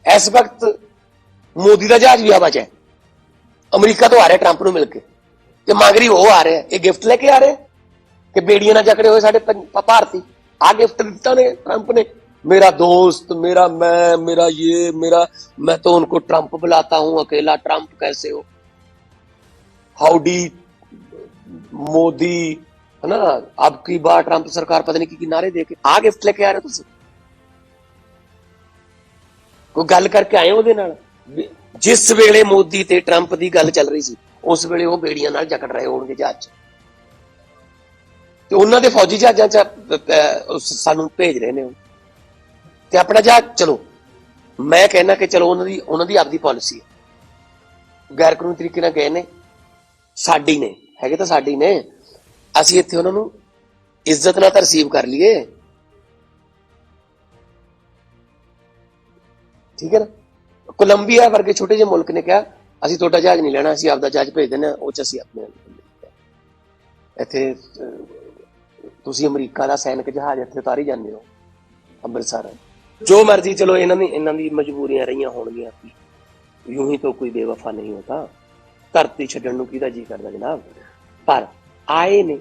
इस वक्त मोदी का जहाज भी हवा च है, अमरीका तो आ रहा ट्रंप को मिलके, मगरी वो आ रहे हैं, ये गिफ्ट लेके आ रहे हैं कि बेड़ियां ना जकड़े हुए साडे भारती। आ गिफ्ट दिता ने ट्रंप ने, मेरा दोस्त, मेरा ये, मैं तो उनको ट्रंप बुलाता हूं, अकेला ट्रंप कैसे हो, हाउडी मोदी, है ना, अब की बार ट्रंप सरकार पता नहीं की नारे देके आ गिफ्ट लेके आ रहे हो। कोई गल करके आए ਉਹਦੇ ਨਾਲ? जिस वेले मोदी ते ट्रंप की गल चल रही सी, उस वेले वो बेड़ियां नाल जकड़ रहे होणगे जहाज, ते उन्हां दे फौजी जहाजां च सानू भेज रहे ने ते अपना जहाज। चलो मैं कहना कि चलो उन्हां दी आपदी पॉलिसी है, गैर कानूनी तरीके नाल गए ने, साडी ने हैगे तां साडी ने, असीं इत्थे उन्हां नूं इज्जत नाल रिसीव कर लीए, ठीक है ना। कोलंबिया वर्गे छोटे ਜਿਹੇ मुल्क ने कहा ਅਸੀਂ ਤੁਹਾਡਾ जहाज नहीं लेना, ਅਸੀਂ ਆਪਦਾ जहाज भेज देना, ਉਹ ਚ ਅਸੀਂ ਆਪਣੇ ਇੱਥੇ ਤੁਸੀਂ ਅਮਰੀਕਾ ਦਾ ਸੈਨਿਕ ਜਹਾਜ਼ ਇੱਥੇ ਉਤਾਰੀ ਜਾਂਦੇ ਹੋ ਅੰਮ੍ਰਿਤਸਰ, जो मर्जी। चलो इन्हां दी मजबूरियां रही होणगीਆਂ, यूं ही तो कोई बेवफा नहीं होता, धरती छड्डण नूं किहदा जी करदा जनाब, पर आए ने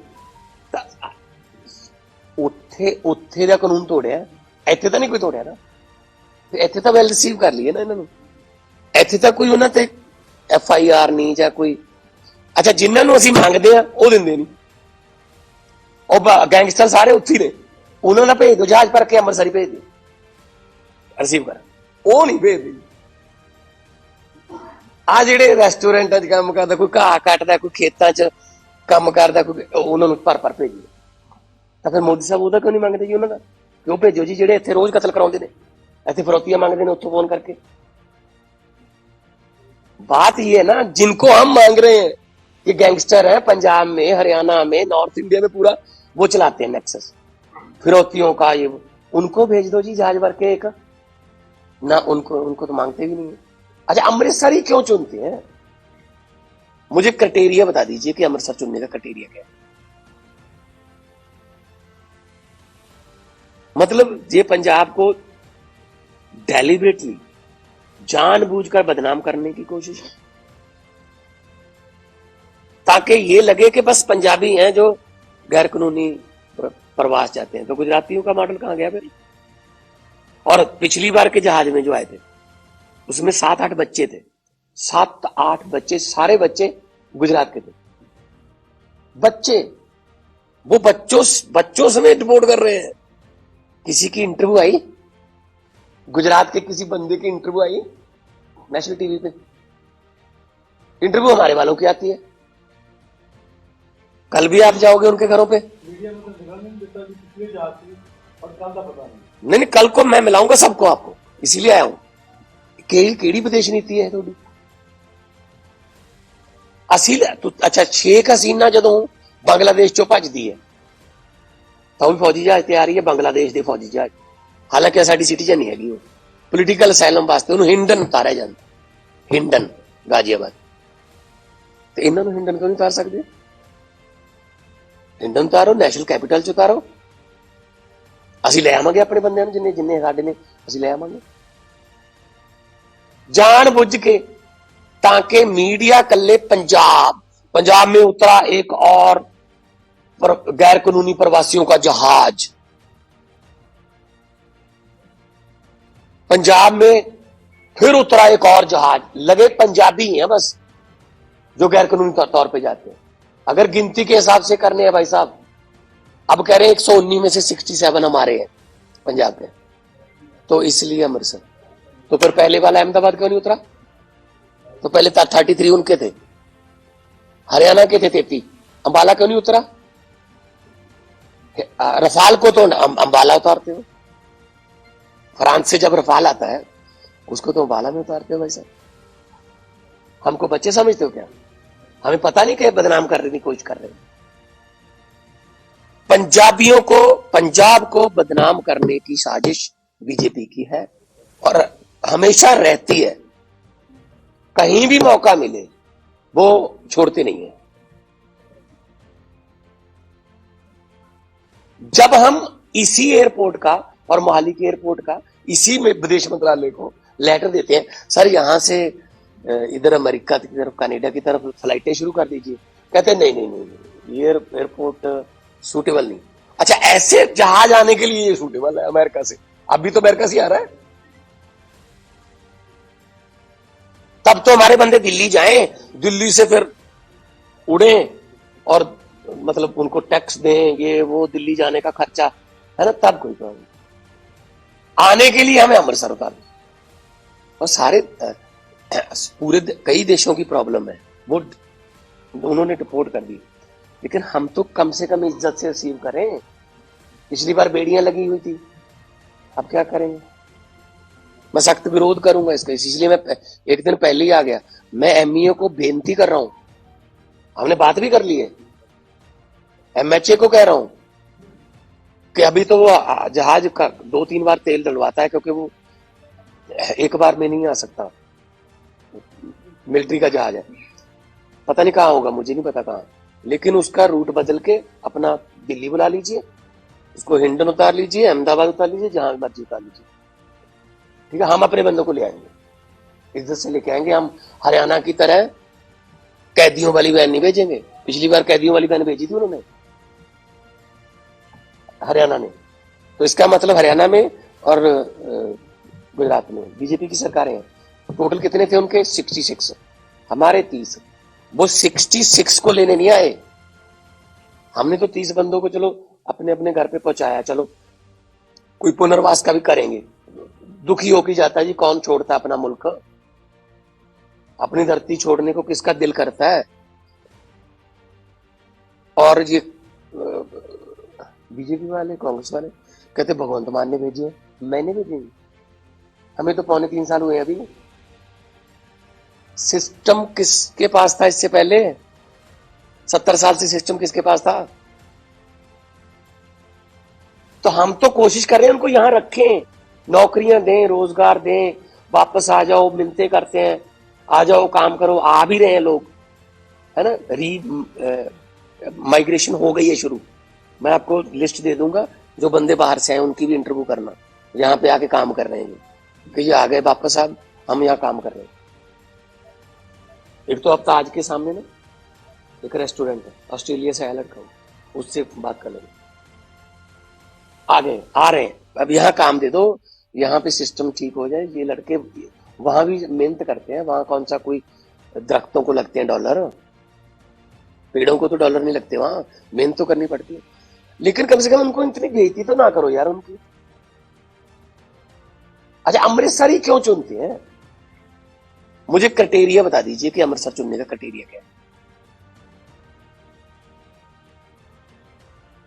उत्थे दा कानून तोड़िया, ਇੱਥੇ ਤਾਂ नहीं कोई तोड़िया ना, ਇੱਥੇ ਤਾਂ ਵੈਲ ਰਿਸੀਵ ਕਰ ਲਈਏ ਨਾ ਇਹਨਾਂ ਨੂੰ, ਇੱਥੇ ਤਾਂ ਕੋਈ ਉਹਨਾਂ ਤੇ FIR ਨਹੀਂ ਜਾਂ ਕੋਈ। ਅੱਛਾ, ਜਿਨ੍ਹਾਂ ਨੂੰ ਅਸੀਂ ਮੰਗਦੇ ਆ ਉਹ ਦਿੰਦੇ ਨਹੀਂ, ਉਹ ਗੈਂਗਸਟਰ ਸਾਰੇ ਉੱਥੇ ਨੇ, ਉਹਨਾਂ ਦਾ ਭੇਜ ਦਿਓ ਜਹਾਜ਼ ਭਰ ਕੇ, ਅੰਮ੍ਰਿਤਸਰ ਹੀ ਭੇਜ ਦਿਓ ਰਿਸੀਵ ਕਰ, ਉਹ ਨਹੀਂ ਭੇਜਦੇ। ਆ ਜਿਹੜੇ ਰੈਸਟੋਰੈਂਟਾਂ 'ਚ ਕੰਮ ਕਰਦਾ, ਕੋਈ ਘਾਹ ਕੱਟਦਾ, ਕੋਈ ਖੇਤਾਂ 'ਚ ਕੰਮ ਕਰਦਾ, ਕੋਈ ਉਹਨਾਂ ਨੂੰ ਭਰ ਭੇਜੀਏ, ਤਾਂ ਫਿਰ ਮੋਦੀ ਸਾਹਿਬ ਉਹਦਾ ਕਿਉਂ ਨਹੀਂ ਮੰਗਦੇ ਜੀ? ਉਹਨਾਂ ਦਾ ਕਿਉਂ ਭੇਜੋ ਜੀ, ਜਿਹੜੇ ਇੱਥੇ ਰੋਜ਼ ਕਤਲ ਕਰਾਉਂਦੇ ਨੇ, ऐसे फिरौतियां मांगते हैं उत्थों फोन करके। बात ये है ना, जिनको हम मांग रहे हैं कि गैंगस्टर है पंजाब में, हरियाणा में, नॉर्थ इंडिया में, पूरा वो चलाते हैं नेक्सस फिरौतियों का, ये उनको भेज दो जी जहाज भर के एक ना, उनको तो मांगते भी नहीं है। अच्छा, अमृतसर ही क्यों चुनते हैं? मुझे क्राइटेरिया बता दीजिए कि अमृतसर चुनने का क्राइटेरिया क्या है। मतलब ये पंजाब को डेलिबरेटली जानबूझकर बदनाम करने की कोशिश है, ताकि ये लगे कि बस पंजाबी हैं जो गैर कानूनी प्रवास जाते हैं। तो गुजरातियों का मॉडल कहां गया फिर? और पिछली बार के जहाज में जो आए थे उसमें 7-8 बच्चे थे, 7-8 बच्चे, सारे बच्चे गुजरात के थे। बच्चे, वो बच्चों समेत रिपोर्ट कर रहे हैं। किसी की इंटरव्यू आई, गुजरात के किसी बंदे की इंटरव्यू आई नेशनल टीवी पे, इंटरव्यू हमारे वालों की आती है। कल भी आप जाओगे उनके घरों पे, नहीं, कल को मैं मिलाऊंगा सबको आपको, इसीलिए आया हूं। केड़ी विदेश नीति है थोड़ी असील? अच्छा, शेख हसीना जदों बांग्लादेश चो भजदी है तो भी फौजी जहाज तैयार ही है, बांग्लादेश के फौजी जहाज, हालांकि साडी सिटीजन नहीं हैगी, पोलीटिकल असैलम वास्ते उन्होंने हिंडन उतारा जाता, हिंडन गाजियाबाद, तो इन्होंने हिंडन क्यों नहीं उतार सकते? हिंडन उतारो, नेशनल कैपिटल च उतारो, असीं ले आवांगे अपने बंदे जिन्ने जिन्ने साडे ने, असीं ले आवांगे जान बुझ के, ताकि मीडिया कल्ले पंजाब में उतरा एक और गैर कानूनी प्रवासियों का जहाज, पंजाब में फिर उतरा एक और जहाज, लगे पंजाबी हैं बस जो गैर कानूनी तौर पे जाते हैं। अगर गिनती के हिसाब से करने हैं भाई साहब, अब कह रहे हैं 119 में से 67 हमारे हैं पंजाब के, तो इसलिए अमृतसर। तो फिर पहले वाला अहमदाबाद क्यों नहीं उतरा? तो पहले 33 उनके थे, हरियाणा के थे 33, अंबाला क्यों नहीं उतरा? रफाल को तो अंबाला उतारते हो, फ्रांस से जब रफाल आता है उसको तो अंबाला में उतारते हो भाई साहब। हमको बच्चे समझते हो क्या? हमें पता नहीं कि बदनाम करने की कोशिश कर रहे हैं। पंजाबियों को, पंजाब को बदनाम करने की साजिश बीजेपी की है और हमेशा रहती है। कहीं भी मौका मिले वो छोड़ते नहीं है। जब हम इसी एयरपोर्ट का और मोहाली के एयरपोर्ट का, इसी में विदेश मंत्रालय को लेटर देते हैं, सर यहाँ से इधर अमेरिका की तरफ, कनाडा की तरफ फ्लाइटें शुरू कर दीजिए। कहते हैं नहीं नहीं नहीं, नहीं ये एयरपोर्ट सूटेबल नहीं। अच्छा, ऐसे जहाज आने के लिए ये सूटेबल है अमेरिका से, अभी तो अमेरिका से आ रहा है। तब तो हमारे बंदे दिल्ली जाएं, दिल्ली से फिर उड़े और मतलब उनको टैक्स दें, ये वो दिल्ली जाने का खर्चा है ना, तब कोई प्रॉब्लम। आने के लिए हमें अमृतसर उतारना। और सारे पूरे कई देशों की प्रॉब्लम है, वो उन्होंने रिपोर्ट कर दी, लेकिन हम तो कम से कम इज्जत से रिसीव करें। पिछली बार बेड़ियां लगी हुई थी, अब क्या करेंगे? मैं सख्त विरोध करूंगा इसका, इसलिए मैं एक दिन पहले ही आ गया। मैं एमईए को बेनती कर रहा हूं, हमने बात भी कर ली है, एमएचए को कह रहा हूं कि अभी तो वो जहाज का 2-3 बार तेल डलवाता है, क्योंकि वो एक बार में नहीं आ सकता, मिलिट्री का जहाज है, पता नहीं कहाँ होगा, मुझे नहीं पता कहाँ, लेकिन उसका रूट बदल के अपना दिल्ली बुला लीजिए, उसको हिंडन उतार लीजिए, अहमदाबाद उतार लीजिए, जहां मर्जी उतार लीजिए, ठीक है। हम अपने बंदों को ले आएंगे, इज्जत से लेके आएंगे। हम हरियाणा की तरह कैदियों वाली वैन नहीं भेजेंगे। पिछली बार कैदियों वाली वैन भेजी थी उन्होंने, हरियाणा ने, तो इसका मतलब हरियाणा में और गुजरात में बीजेपी की सरकारें हैं। टोटल कितने थे उनके? 66, हमारे 30। वो 66 को लेने नहीं आए, हमने तो 30 बंदों को चलो अपने अपने घर पे पहुंचाया, चलो कोई पुनर्वास का भी करेंगे। दुखी होके जाता है जी, कौन छोड़ता अपना मुल्क, अपनी धरती छोड़ने को किसका दिल करता है? और ये बीजेपी वाले, कांग्रेस वाले कहते भगवंत मान ने भेजी है, मैंने भेजी, हमें तो 2.25 साल हुए अभी। सिस्टम किसके पास था इससे पहले? 70 साल से सिस्टम किसके पास था? तो हम तो कोशिश कर रहे हैं उनको यहां रखें, नौकरियां दें, रोजगार दें, वापस आ जाओ, मिलते करते हैं, आ जाओ काम करो, आ भी रहे हैं लोग, है ना। माइग्रेशन हो गई है शुरू, मैं आपको लिस्ट दे दूंगा, जो बंदे बाहर से आए उनकी भी इंटरव्यू करना, यहाँ पे आके काम कर रहे हैं कि ये आ गए वापस, अब हम यहाँ काम कर रहे हैं। एक तो अब ताज के सामने ना एक रेस्टोरेंट है, ऑस्ट्रेलिया से आया लड़का, उससे बात कर लेंगे, आ गए, आ रहे हैं, अब यहाँ काम दे दो, यहाँ पे सिस्टम ठीक हो जाए। ये लड़के वहां भी मेहनत करते हैं, वहां कौन सा कोई दरख्तों को लगते हैं डॉलर, पेड़ों को तो डॉलर नहीं लगते, वहां मेहनत तो करनी पड़ती है। लेकिन कम से कम उनको इतनी बेइज्जती तो ना करो यार उनकी। अच्छा, अमृतसर ही क्यों चुनते हैं? मुझे क्राइटेरिया बता दीजिए कि अमृतसर चुनने का क्राइटेरिया क्या है।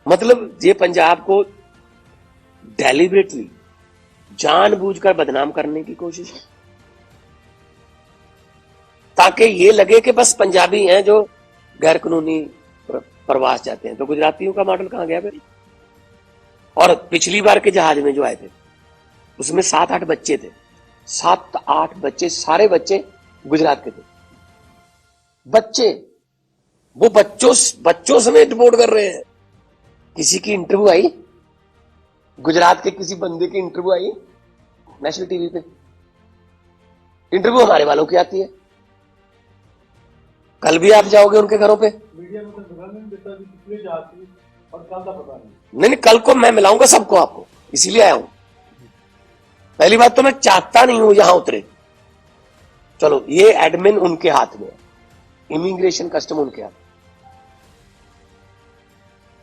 मतलब ये पंजाब को डेलिबरेटली जानबूझकर बदनाम करने की कोशिश है, ताकि ये लगे कि बस पंजाबी हैं जो गैर कानूनी प्रवास जाते हैं। तो गुजरातियों का मॉडल कहां गया फिर? और पिछली बार के जहाज में जो आए थे उसमें 7-8 बच्चे थे, 7-8 बच्चे, सारे बच्चे गुजरात के थे। बच्चे, वो बच्चों समेत रिपोर्ट कर रहे हैं। किसी की इंटरव्यू आई, गुजरात के किसी बंदे की इंटरव्यू आई नेशनल टीवी पे, इंटरव्यू हमारे वालों की आती है। कल भी आप जाओगे उनके घरों पे, मीडिया में और कल का पता नहीं, कल को मैं मिलाऊंगा सबको आपको, इसीलिए आया हूं। पहली बात तो मैं चाहता नहीं हूं यहां उतरे, चलो ये एडमिन उनके हाथ में है, इमिग्रेशन कस्टम उनके हाथ।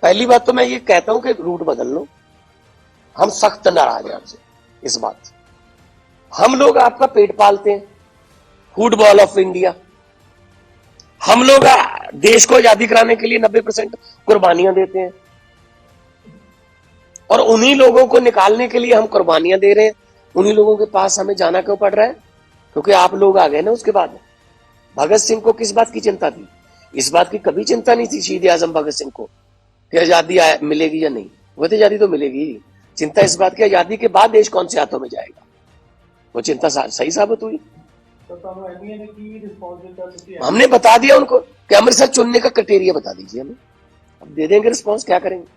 पहली बात तो मैं ये कहता हूं कि रूट बदल लो, हम सख्त नाराज हैं आपसे इस बात से। हम लोग आपका पेट पालते हैं, फुटबॉल ऑफ इंडिया, हम लोग देश को आजादी कराने के लिए 90% कुर्बानियां देते हैं, और उन्हीं लोगों को निकालने के लिए हम कुर्बानियां दे रहे हैं। उन्हीं लोगों के पास हमें जाना क्यों पड़ रहा है? क्योंकि आप लोग आ गए ना उसके बाद। भगत सिंह को किस बात की चिंता थी? इस बात की कभी चिंता नहीं थी शहीद आजम भगत सिंह को कि आजादी मिलेगी या नहीं, वो तो आजादी तो मिलेगी। चिंता इस बात की आजादी के बाद देश कौन से हाथों में जाएगा, वो चिंता सही साबित हुई। हमने बता दिया उनको कि अमृतसर चुनने का क्राइटेरिया बता दीजिए हमें, अब दे देंगे रिस्पॉन्स, क्या करेंगे।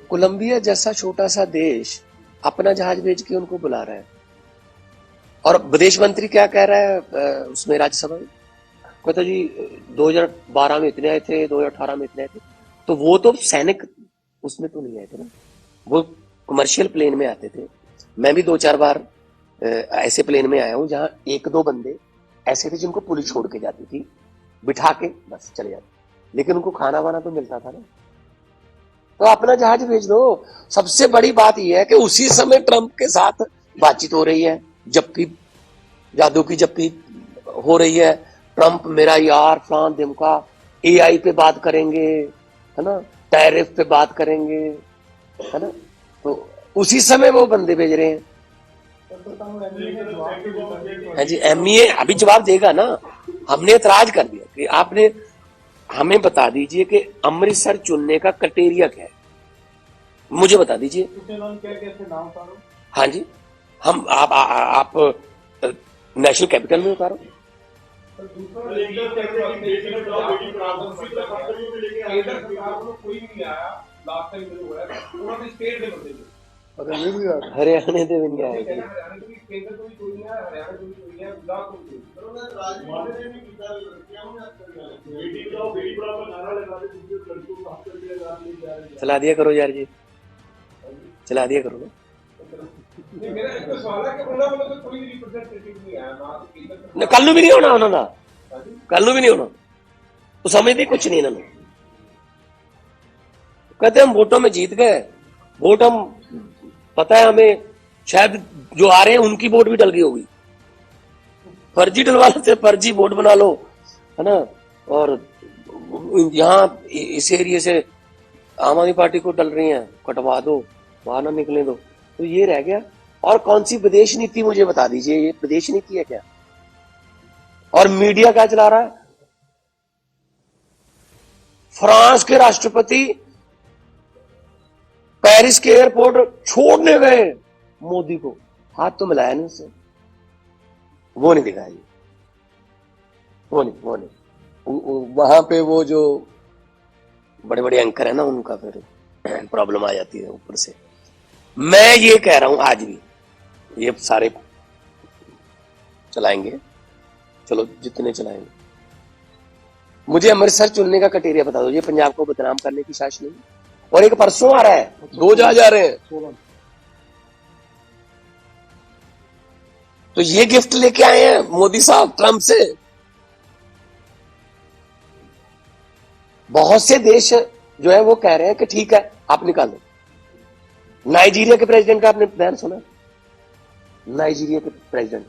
कोलंबिया जैसा छोटा सा देश अपना जहाज भेज के उनको बुला रहा है, और विदेश मंत्री क्या कह रहा है उसमें राज्यसभा में, कहता जी 2012 में इतने आए थे, 2018 में इतने आए थे। तो वो तो सैनिक उसमें तो नहीं आए थे ना, वो कमर्शियल प्लेन में आते थे। मैं भी 2-4 बार ऐसे प्लेन में आया हूं जहां 1-2 बंदे ऐसे थे जिनको पुलिस छोड़ के जाती थी, बिठा के बस चले जाते, लेकिन उनको खाना वाना तो मिलता था ना। तो अपना जहाज भेज दो। सबसे बड़ी बात यह है कि उसी समय ट्रंप के साथ बातचीत हो रही है, जबकि जादू की जबकि हो रही है। ट्रंप मेरा यार फलान दिमका, एआई पे बात करेंगे, है ना, टैरिफ पे बात करेंगे, है ना। तो उसी समय वो बंदे भेज रहे हैं। हाँ जी, एमईए अभी जवाब देगा ना। हमने एतराज कर दिया कि आपने हमें बता दीजिए कि अमृतसर चुनने का क्राइटेरिया क्या है, मुझे बता दीजिए। हाँ जी, हम आप नेशनल कैपिटल में उतारो। हरियाणा दे भी नहीं आए। चला दिया करो यार जी, चला दिया करो ना। कल भी नहीं होना उन्होंने, कल भी नहीं होना। तो समझते कुछ नहीं इन्होंने। कहते हम वोटों में जीत गए, वोट हम पता है हमें, शायद जो आ रहे हैं उनकी वोट भी डल गई होगी, फर्जी डलवा लेते, फर्जी वोट बना लो, है ना। और यहाँ इस एरिए से आम आदमी पार्टी को डल रही हैं, कटवा दो, वहां ना निकले दो। तो ये रह गया। और कौन सी विदेश नीति मुझे बता दीजिए, ये विदेश नीति है क्या? और मीडिया क्या चला रहा है? फ्रांस के राष्ट्रपति पेरिस के एयरपोर्ट छोड़ने गए मोदी को, हाथ तो मिलाया नहीं उससे, वो नहीं दिखाई, वो नहीं वहां पे वो जो बड़े बड़े एंकर है ना, उनका फिर प्रॉब्लम आ जाती है ऊपर से। मैं ये कह रहा हूं आज भी, ये सारे चलाएंगे, चलो जितने चलाएंगे, मुझे अमृतसर चुनने का क्राइटेरिया बता दो। ये पंजाब को बदनाम करने की साजिश नहीं। और एक परसों आ रहा है, 2 जहाज आ रहे हैं, तो ये गिफ्ट लेके आए हैं मोदी साहब ट्रंप से। बहुत से देश जो है वो कह रहे हैं कि ठीक है आप निकालो। नाइजीरिया के प्रेसिडेंट का आपने बयान सुना? नाइजीरिया के प्रेसिडेंट,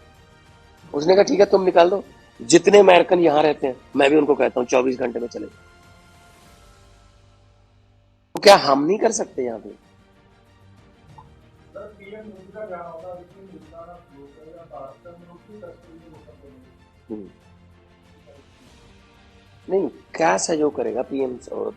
उसने कहा ठीक है तुम निकाल दो। जितने अमेरिकन यहां रहते हैं, मैं भी उनको कहता हूं 24 घंटे में चले। तो क्या हम नहीं कर सकते यहां पे? नहीं, क्या सहयोग करेगा पीएम और